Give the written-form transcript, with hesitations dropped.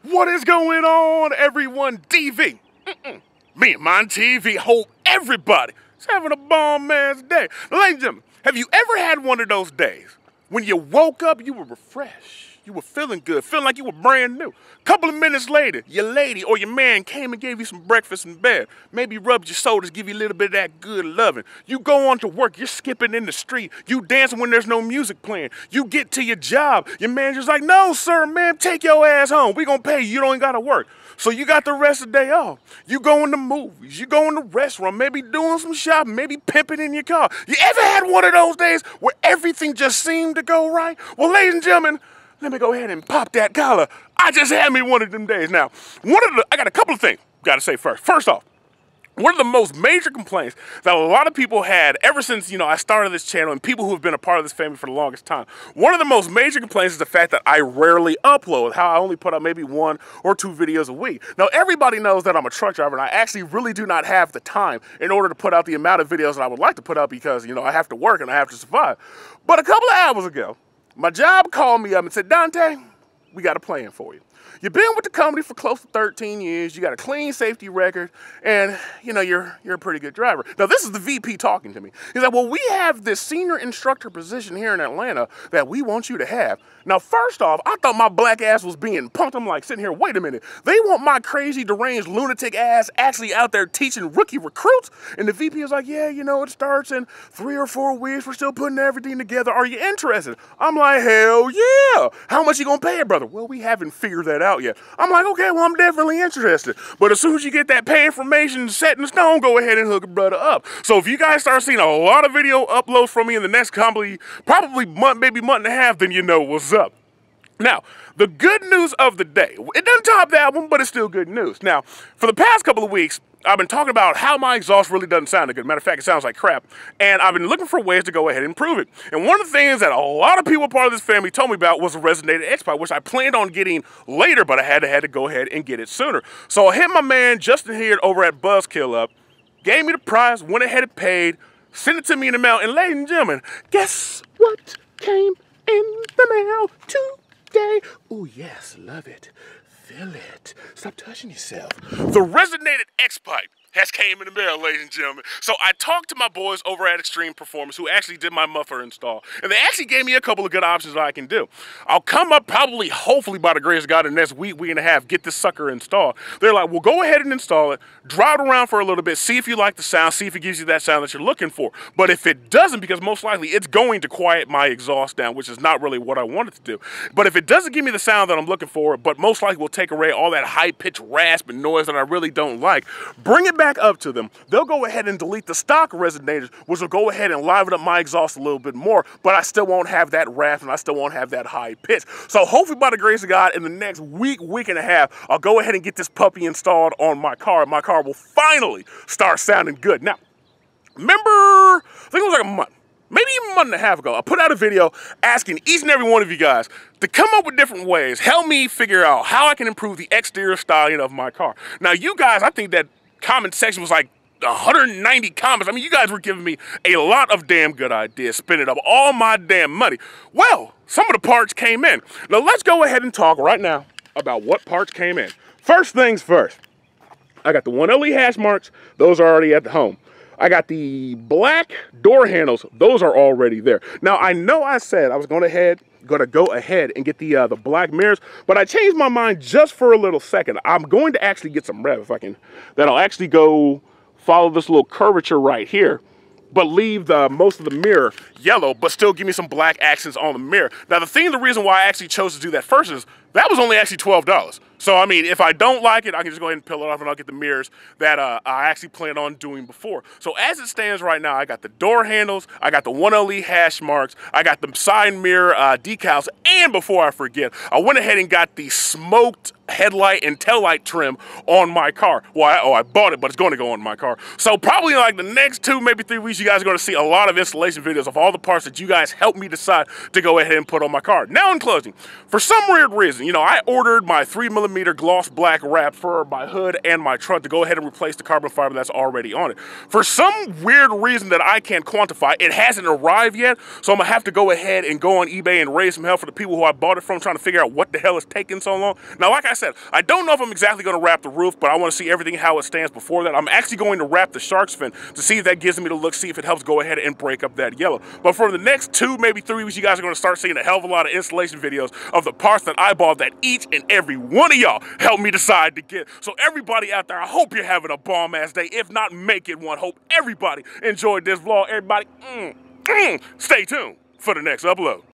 What is going on, everyone? DV. Me and my TV. Hope everybody is having a bomb-ass day. Ladies and gentlemen, have you ever had one of those days when you woke up, you were refreshed, you were feeling good, feeling like you were brand new? A couple of minutes later, your lady or your man came and gave you some breakfast in bed, maybe rubbed your shoulders, give you a little bit of that good loving. You go on to work, you're skipping in the street, you dancing when there's no music playing. You get to your job, your manager's like, no, sir, ma'am, take your ass home. We gonna pay you, you don't even gotta work. So you got the rest of the day off. You go in the movies, you go in the restaurant, maybe doing some shopping, maybe pimping in your car. You ever had one of those days where everything just seemed to go right? Well, ladies and gentlemen, let me go ahead and pop that collar. I just had me one of them days. Now, I got a couple of things I gotta say first. First off, one of the most major complaints that a lot of people had ever since, I started this channel and people who have been a part of this family for the longest time, one of the most major complaints is the fact that I rarely upload, how I only put out maybe 1 or 2 videos a week. Now, everybody knows that I'm a truck driver and I actually really do not have the time in order to put out the amount of videos that I would like to put out because, I have to work and I have to survive. But a couple of hours ago, my job called me up and said, Dante, we got a plan for you. You've been with the company for close to 13 years, you got a clean safety record, and you're a pretty good driver. Now this is the VP talking to me. He's like, well, we have this senior instructor position here in Atlanta that we want you to have. Now first off, I thought my black ass was being punked. I'm like sitting here, wait a minute. They want my crazy deranged lunatic ass actually out there teaching rookie recruits? And the VP is like, yeah, it starts in 3 or 4 weeks. We're still putting everything together. Are you interested? I'm like, hell yeah. How much you gonna pay it, brother? Well, we haven't figured that out yet. I'm like, okay, well, I'm definitely interested. But as soon as you get that pay information set in stone, go ahead and hook a brother up. So if you guys start seeing a lot of video uploads from me in the next probably month, maybe month and a half, then you know what's up. Now, the good news of the day. It doesn't top the album, but it's still good news. Now, for the past couple of weeks, I've been talking about how my exhaust really doesn't sound good. Matter of fact, it sounds like crap. And I've been looking for ways to go ahead and improve it. And one of the things that a lot of people part of this family told me about was a resonated X-Pipe, which I planned on getting later, but I had to go ahead and get it sooner. So I hit my man Justin here over at Buzzkill up, gave me the price, went ahead and paid, sent it to me in the mail, and ladies and gentlemen, guess what came in the mail today? Oh yes, love it. Feel it. Stop touching yourself. The resonated X-Pipe has came in the mail, ladies and gentlemen. So I talked to my boys over at Extreme Performance who actually did my muffler install. And they actually gave me a couple of good options that I can do. I'll come up probably, hopefully by the grace of God, in the next week and a half, get this sucker installed. They're like, well, go ahead and install it, drive it around for a little bit, see if you like the sound, see if it gives you that sound that you're looking for. But if it doesn't, because most likely it's going to quiet my exhaust down, which is not really what I wanted to do. But if it doesn't give me the sound that I'm looking for, but most likely will take away all that high-pitched rasp and noise that I really don't like, bring it back up to them. They'll go ahead and delete the stock resonators, which will go ahead and liven up my exhaust a little bit more, but I still won't have that rasp and I still won't have that high pitch. So hopefully by the grace of God, in the next week and a half, I'll go ahead and get this puppy installed on my car. My car will finally start sounding good. Now, remember, I think it was like a month, maybe even a month and a half ago, I put out a video asking each and every one of you guys to come up with different ways, help me figure out how I can improve the exterior styling of my car. Now, you guys, I think that comment section was like 190 comments. I mean, you guys were giving me a lot of damn good ideas, spending up all my damn money. Well, some of the parts came in. Now, let's go ahead and talk right now about what parts came in. First things first, I got the 1LE hash marks. Those are already at the home. I got the black door handles. Those are already there. Now, I know I said I was going to go ahead and get the black mirrors, but I changed my mind just for a little second. I'm going to actually get some rev if I can. That'll actually go follow this little curvature right here, but leave most of the mirror yellow, but still give me some black accents on the mirror. Now, the reason why I actually chose to do that first is that was only actually $12. So, I mean, if I don't like it, I can just go ahead and peel it off and I'll get the mirrors that I actually planned on doing before. So, as it stands right now, I got the door handles, I got the 1LE hash marks, I got the side mirror decals, and before I forget, I went ahead and got the smoked headlight and taillight trim on my car. Well, I bought it, but it's going to go on my car. So, probably like the next 2, maybe 3 weeks, you guys are going to see a lot of installation videos of all the parts that you guys helped me decide to go ahead and put on my car. Now, in closing, for some weird reason, reason. You know, I ordered my 3mm gloss black wrap for my hood and my trunk to go ahead and replace the carbon fiber that's already on it. For some weird reason that I can't quantify, it hasn't arrived yet, so I'm gonna have to go ahead and go on eBay and raise some hell for the people who I bought it from, trying to figure out what the hell is taking so long. Now, like I said, I don't know if I'm exactly gonna wrap the roof, but I wanna see everything how it stands before that. I'm actually going to wrap the shark's fin to see if that gives me the look, see if it helps go ahead and break up that yellow. But for the next 2, maybe 3 weeks, you guys are gonna start seeing a hell of a lot of installation videos of the parts that I bought that each and every one of y'all helped me decide to get. So everybody out there, I hope you're having a bomb ass day. If not, make it one. Hope everybody enjoyed this vlog. Everybody, stay tuned for the next upload.